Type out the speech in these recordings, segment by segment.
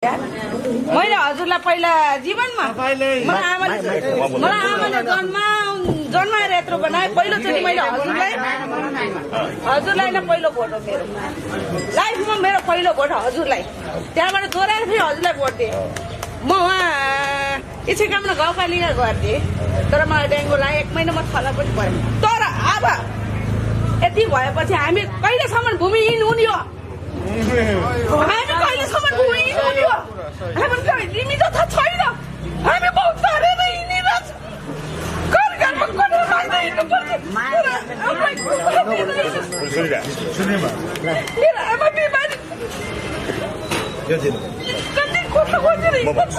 मैले हजुरलाई पहिला जीवनमा मलाई आमाले जन्माएर यत्रो बनाए पहिलोचोटि मैले हजुरलाई नै पहिलो भोट हो मेरो लाइफमा मेरो पहिलो भोट हजुरलाई। त्यहाँबाट दोहोऱ्याएर फेरि हजुरलाई भोट दिएँ। म उहाँ इच्छाकामना गाउँपालिका गर्थेँ तर मलाई डेङ्गु लाग्यो 1 महिनामा थला पनि भयो। तर अब यति भएपछि हामी कहिलेसम्म भूमिहीन हुने हो? हामी कहिलेसम्म भूमिहीन हुने हो? हाम्रो लिमिट त छैन। हामी बहुत धरेर हिँडिरहेछ। घरमा कोठा लाग्दै हिँड्नुपर्छ। मेरो आमा बिमारी कति कोठा खोजेर हिँड्नुपर्छ।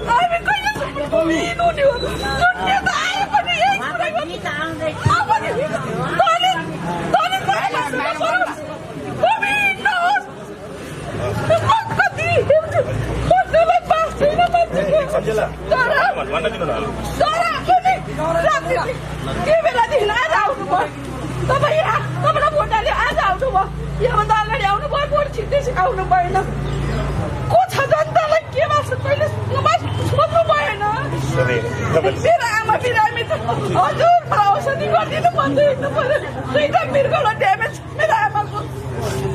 हामी कहिलेसम्म भूमिहीन हुने हो? दुनिया त आयो पनि यही कुरा के बेलादेखि आज आउनुभयो तपाईँ? तपाईँलाई भोट हाले आज आउनुभयो। योभन्दा अगाडि आउनुभयो भोट छिट्टै सिकाउनु भएन। को छ जनतालाई के भएको कहिले सोध्नु भएन। मेरो आमा बिरामी त हजुर औषधि गरिदिनु भन्दै हिँड्नु पर्यो। 2टा मृगलाई ड्यामेज मेरो आमाको।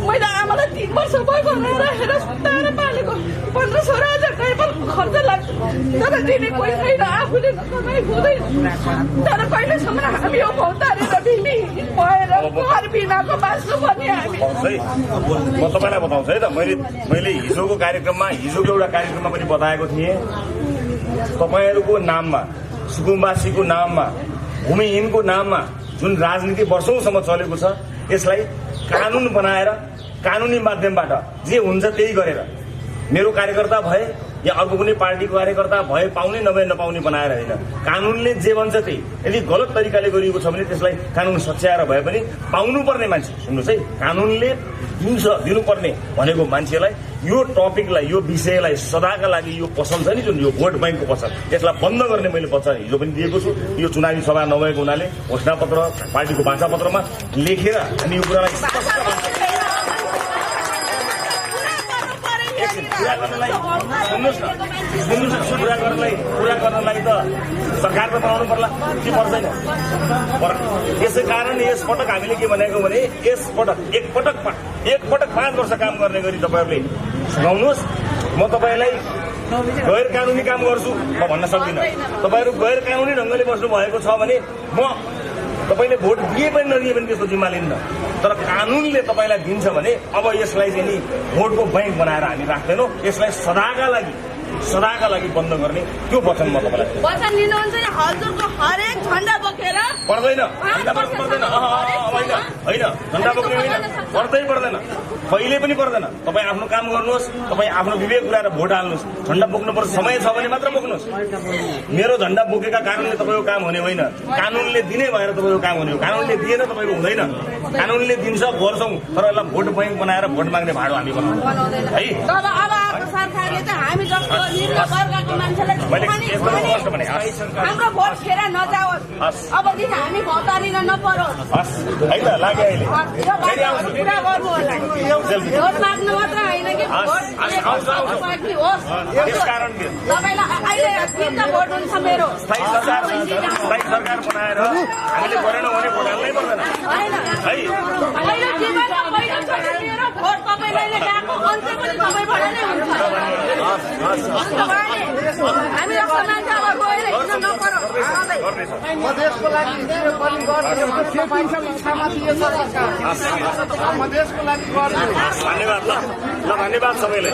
मैले आमालाई 3 वर्ष भयो घरमा राखेर सुताएर पालेको। 15-16 हजार टेबल खर्च लाग्छ तर दिने कोही छैन। आफूले कमाइ हुँदैन। तर कहिलेसम्म हामी यो भौतारेर भूमिहीन भएर घर बिनाको बाँच्नु पर्ने हामी। म तपाईँलाई बताउँछु है त। मैले हिजोको एउटा कार्यक्रममा पनि बताएको थिएँ। तपाईँहरूको नाममा, सुकुम्बासीको नाममा, भूमिहीनको नाममा जुन राजनीति वर्षौंसम्म चलेको छ यसलाई कानून बनाएर कानूनी माध्यमबाट जे हुन्छ त्यही गरेर मेरो कार्यकर्ता भए या अर्को कुनै पार्टीको कार्यकर्ता भए पाउने नभए नपाउने बनाएर होइन, कानूनले जे भन्छ त्यही। यदि गलत तरिकाले गरिएको छ भने त्यसलाई कानून सच्याएर भए पनि पाउनुपर्ने मान्छे, सुन्नुहोस् है, कानूनले दिनुपर्ने भनेको मान्छेलाई यो टपिकलाई, यो विषयलाई सदाका लागि यो पसल छ नि जुन यो भोट ब्याङ्कको पसल, यसलाई बन्द गर्ने मैले वचन हिजो पनि दिएको छु। यो चुनावी सभा नभएको हुनाले घोषणापत्र पार्टीको भाषापत्रमा लेखेर हामी यो कुरालाई पुरा गर्नलाई त सरकार त बनाउनु पर्ला कि पर्दैन? यसै कारण यसपटक हामीले के भनेको भने एकपटक 5 वर्ष काम गर्ने गरी तपाईँहरूले सुनाउनुहोस्। म तपाईँलाई गैर कानुनी काम गर्छु म भन्न सक्दिनँ। तपाईँहरू गैर कानुनी ढङ्गले बस्नु भएको छ भने म तपाईँले भोट दिए पनि नदिए पनि त्यसको जिम्मा लिन्न। तर कानूनले तपाईँलाई दिन्छ भने अब यसलाई चाहिँ नि भोटको ब्याङ्क बनाएर हामी राख्दैनौँ। यसलाई सदाका लागि बन्द गर्ने त्यो वचन म तपाईँलाई वचन लिनुहुन्छ। हजुरको हरेक झन्डा बोकेर पर्दैन, झन्डा बोक्नु पर्दैन। होइन, झन्डा बोक्ने होइन, पर्दैन, कहिले पनि पर्दैन। तपाईँ आफ्नो काम गर्नुहोस्, तपाईँ आफ्नो विवेक पुऱ्याएर भोट हाल्नुहोस्। झन्डा बोक्नुपर्छ समय छ भने मात्र बोक्नुहोस्। मेरो झन्डा बोकेका कारणले तपाईँको काम हुने होइन, कानूनले दिने भएर तपाईँको काम हुने हो। कानूनले दिएन तपाईँको हुँदैन। कानूनले दिन्छ गर्छौँ तर यसलाई भोट ब्याङ्क बनाएर भोट माग्ने भाडो हामी बनाउँछौँ है। तर अब सरकारले त हामी जस्तो निम्न वर्गको मान्छेलाई हाम्रो भोट खेर नजाओस्। अबदेखि हामी भौतारिन नपरोस् है त। लाग्यो अहिले पुरा गर्नु होला। भोट माग्नु मात्र होइन कि तपाईँलाई अहिले 3टा भोट हुन्छ मेरो। स्थायी सरकार बनाएर हामीले गरेनौँ भने भोट हाल्नै पर्दैन है। पहिलो जीवनमा पहिलोचोटि मेरो भोट तपाईँलाई गएको अन्त्य पनि तपाईँबाट नै हुन्छ। हामी जस्तो मान्छे अब गएर हिँड्न नपरोस्। मधेसको लागि धन्यवाद सबैलाई।